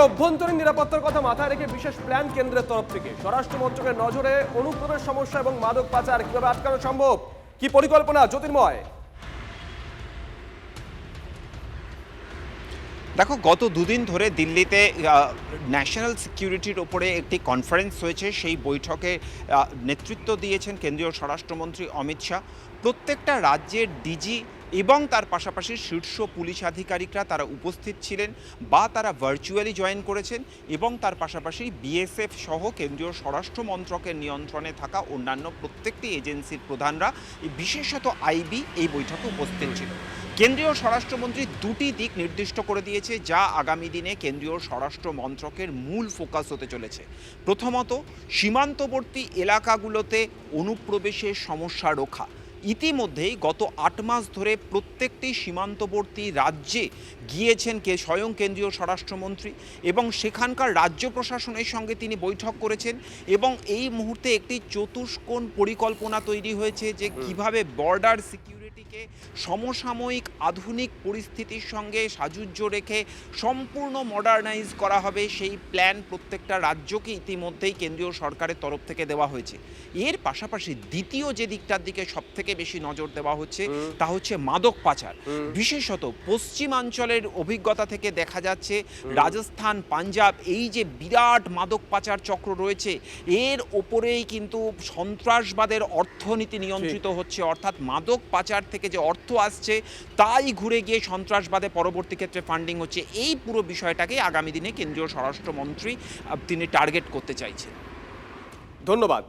অভ্যন্তরীণ নিরাপত্তার কথা মাথায় রেখে বিশেষ প্ল্যান কেন্দ্রের তরফ থেকে স্বরাষ্ট্র মন্ত্রকের নজরে অনুপ্রবেশ সমস্যা এবং মাদক পাচার কিভাবে আটকানো সম্ভব, কি পরিকল্পনা জ্যোতির্ময়? দেখো, গত দুদিন ধরে দিল্লিতে ন্যাশনাল সিকিউরিটির ওপরে একটি কনফারেন্স হয়েছে। সেই বৈঠকে নেতৃত্ব দিয়েছেন কেন্দ্রীয় স্বরাষ্ট্রমন্ত্রী অমিত শাহ। প্রত্যেকটা রাজ্যের ডিজি এবং তার পাশাপাশি শীর্ষ পুলিশ আধিকারিকরা তারা উপস্থিত ছিলেন বা তারা ভার্চুয়ালি জয়েন করেছেন, এবং তার পাশাপাশি বিএসএফ সহ কেন্দ্রীয় স্বরাষ্ট্র মন্ত্রকের নিয়ন্ত্রণে থাকা অন্যান্য প্রত্যেকটি এজেন্সির প্রধানরা, বিশেষত আইবি, এই বৈঠকে উপস্থিত ছিল। কেন্দ্রীয় স্বরাষ্ট্রমন্ত্রী দুটি দিক নির্দিষ্ট করে দিয়েছে যা আগামী দিনে কেন্দ্রীয় স্বরাষ্ট্র মন্ত্রকের মূল ফোকাস হতে চলেছে। প্রথমত, সীমান্তবর্তী এলাকাগুলোতে অনুপ্রবেশের সমস্যা রোখা। ইতিমধ্যেই গত ৮ মাস ধরে প্রত্যেকটি সীমান্তবর্তী রাজ্যে গিয়েছেন স্বয়ং কেন্দ্রীয় স্বরাষ্ট্রমন্ত্রী, এবং সেখানকার রাজ্য প্রশাসনের সঙ্গে তিনি বৈঠক করেছেন। এবং এই মুহূর্তে একটি চতুষ্কোণ পরিকল্পনা তৈরি হয়েছে যে কিভাবে বর্ডার সিকিউরিটিকে সমসাময়িক আধুনিক পরিস্থিতির সঙ্গে সাযুজ্য রেখে সম্পূর্ণ মডার্নাইজ করা হবে। সেই প্ল্যান প্রত্যেকটা রাজ্যকে ইতিমধ্যেই কেন্দ্রীয় সরকারের তরফ থেকে দেওয়া হয়েছে। এর পাশাপাশি দ্বিতীয় যে দিকটার দিকে সবথেকে বেশি নজর দেওয়া হচ্ছে তা হচ্ছে মাদক পাচার। বিশেষত পশ্চিমাঞ্চলের অভিজ্ঞতা থেকে দেখা যাচ্ছে রাজস্থান, পাঞ্জাব, এই যে বিরাট মাদক পাচার চক্র রয়েছে, এর ওপরেই কিন্তু সন্ত্রাসবাদের অর্থনীতি নিয়ন্ত্রিত হচ্ছে। অর্থাৎ মাদক পাচার থেকে যে অর্থ আসছে তাই ঘুরে গিয়ে সন্ত্রাসবাদে পরবর্তী ক্ষেত্রে ফান্ডিং হচ্ছে। এই পুরো বিষয়টাকে আগামী দিনে কেন্দ্রীয় স্বরাষ্ট্রমন্ত্রী তিনি টার্গেট করতে চাইছেন। ধন্যবাদ।